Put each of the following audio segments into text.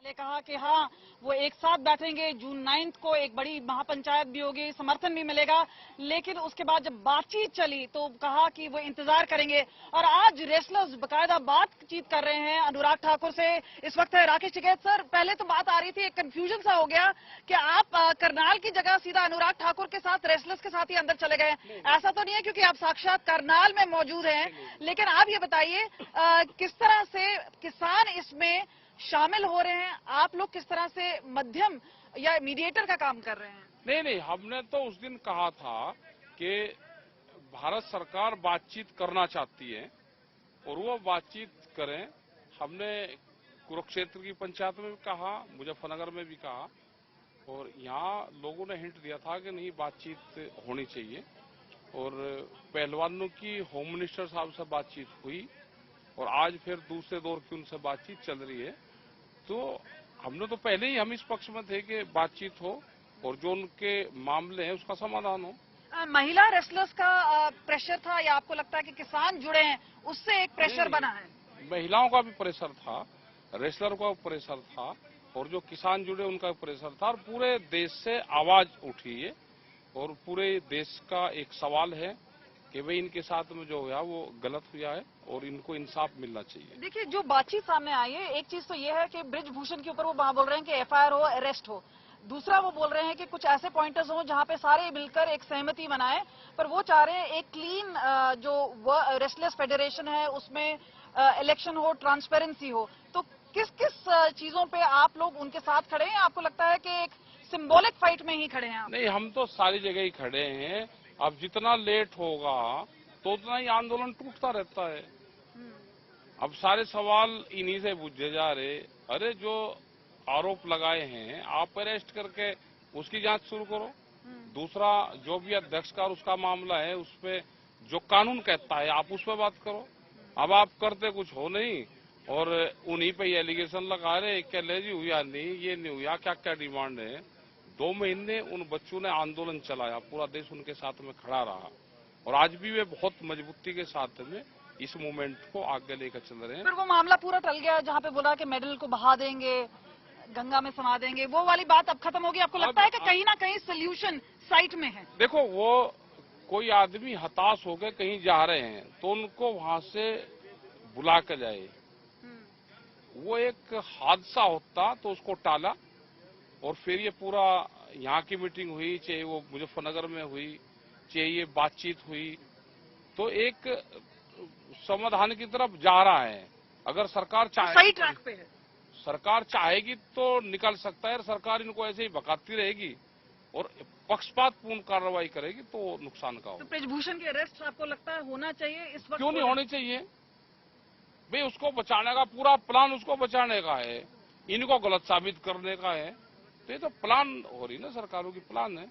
ने कहा कि हाँ वो एक साथ बैठेंगे, जून 9 को एक बड़ी महापंचायत भी होगी, समर्थन भी मिलेगा, लेकिन उसके बाद जब बातचीत चली तो कहा कि वो इंतजार करेंगे। और आज रेसलर्स बकायदा बातचीत कर रहे हैं अनुराग ठाकुर से। इस वक्त है राकेश टिकैत। सर, पहले तो बात आ रही थी, एक कंफ्यूजन सा हो गया कि आप करनाल की जगह सीधा अनुराग ठाकुर के साथ, रेसलर्स के साथ ही अंदर चले गए। ऐसा तो नहीं है क्योंकि आप साक्षात करनाल में मौजूद हैं, लेकिन आप ये बताइए किस तरह से किसान इसमें शामिल हो रहे हैं, आप लोग किस तरह से मध्यम या मीडिएटर का काम कर रहे हैं? नहीं, हमने तो उस दिन कहा था कि भारत सरकार बातचीत करना चाहती है और वो बातचीत करें। हमने कुरुक्षेत्र की पंचायत में भी कहा, मुजफ्फरनगर में भी कहा, और यहाँ लोगों ने हिंट दिया था कि नहीं, बातचीत होनी चाहिए। और पहलवानों की होम मिनिस्टर साहब से बातचीत हुई और आज फिर दूसरे दौर की उनसे बातचीत चल रही है। तो हमने तो पहले ही हम इस पक्ष में थे कि बातचीत हो और जो उनके मामले हैं उसका समाधान हो। महिला रेसलर्स का प्रेशर था या आपको लगता है कि किसान जुड़े हैं उससे एक प्रेशर बना है? महिलाओं का भी प्रेशर था, रेसलर का प्रेशर था और जो किसान जुड़े उनका प्रेशर था, और पूरे देश से आवाज उठी है और पूरे देश का एक सवाल है कि भाई इनके साथ में जो हुआ वो गलत हुआ है और इनको इंसाफ मिलना चाहिए। देखिए, जो बातचीत सामने आई है, एक चीज तो ये है कि ब्रिजभूषण के ऊपर वो बोल रहे हैं कि एफआईआर हो, अरेस्ट हो। दूसरा वो बोल रहे हैं कि कुछ ऐसे पॉइंटर्स हो जहां पे सारे मिलकर एक सहमति बनाए, पर वो चाह रहे हैं एक क्लीन जो रेसलर्स फेडरेशन है उसमें इलेक्शन हो, ट्रांसपेरेंसी हो। तो किस किस चीजों पे आप लोग उनके साथ खड़े हैं? आपको लगता है कि एक सिंबॉलिक फाइट में ही खड़े हैं आप? नहीं, हम तो सारी जगह ही खड़े हैं। अब जितना लेट होगा तो उतना ही आंदोलन टूटता रहता है। अब सारे सवाल इन्हीं से पूछे जा रहे। अरे जो आरोप लगाए हैं आप अरेस्ट करके उसकी जांच शुरू करो। दूसरा, जो भी अध्यक्ष का उसका मामला है उस पे जो कानून कहता है आप उस पर बात करो। अब आप करते कुछ हो नहीं और उन्हीं पे एलिगेशन लगा रहे, क्या ले जी हुआ नहीं, ये नहीं हुआ, क्या क्या डिमांड है। 2 महीने उन बच्चों ने आंदोलन चलाया, पूरा देश उनके साथ में खड़ा रहा और आज भी वे बहुत मजबूती के साथ में इस मूवमेंट को आगे लेकर चल रहे हैं। फिर वो मामला पूरा टल गया जहाँ पे बोला कि मेडल को बहा देंगे, गंगा में समा देंगे, वो वाली बात अब खत्म होगी? आपको लगता है कि कहीं ना कहीं सोल्यूशन साइट में है? देखो, वो कोई आदमी हताश होकर कहीं जा रहे हैं तो उनको वहां से बुला कर जाए। वो एक हादसा होता तो उसको टाला और फिर ये पूरा यहाँ की मीटिंग हुई, चाहे वो मुजफ्फरनगर में हुई, चाहे ये बातचीत हुई, तो एक समाधान की तरफ जा रहा है। अगर सरकार चाहे, सही ट्रैक पे है। सरकार चाहेगी तो निकल सकता है। सरकार इनको ऐसे ही भगाती रहेगी और पक्षपातपूर्ण कार्रवाई करेगी तो नुकसान का होगा। तो ब्रिजभूषण की अरेस्ट आपको लगता है होना चाहिए इस वक्त? क्यों नहीं होनी चाहिए भाई? उसको बचाने का पूरा प्लान उसको बचाने का है, इनको गलत साबित करने का है। तो ये तो प्लान हो रही ना, सरकारों की प्लान है,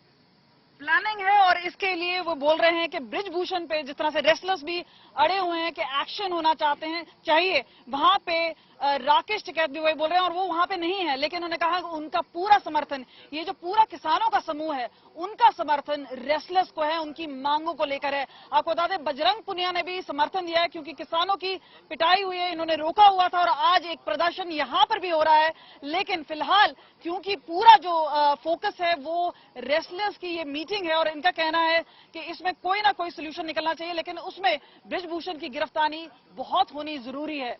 प्लानिंग है। और इसके लिए वो बोल रहे हैं कि ब्रिजभूषण पे जिस तरह से रेसलर्स भी अड़े हुए हैं कि एक्शन होना चाहते हैं, चाहिए, वहां पे राकेश टिकैत भी वही बोल रहे हैं और वो वहां पे नहीं है, लेकिन उन्होंने कहा उनका पूरा समर्थन, ये जो पूरा किसानों का समूह है उनका समर्थन रेसलर्स को है, उनकी मांगों को लेकर है। आपको बता दें बजरंग पुनिया ने भी समर्थन दिया है क्योंकि किसानों की पिटाई हुई है, इन्होंने रोका हुआ था और आज एक प्रदर्शन यहां पर भी हो रहा है। लेकिन फिलहाल क्योंकि पूरा जो फोकस है वो रेसलर्स की ये मीटिंग है और इनका कहना है कि इसमें कोई ना कोई सोल्यूशन निकलना चाहिए, लेकिन उसमें ब्रिजभूषण की गिरफ्तारी बहुत होनी जरूरी है।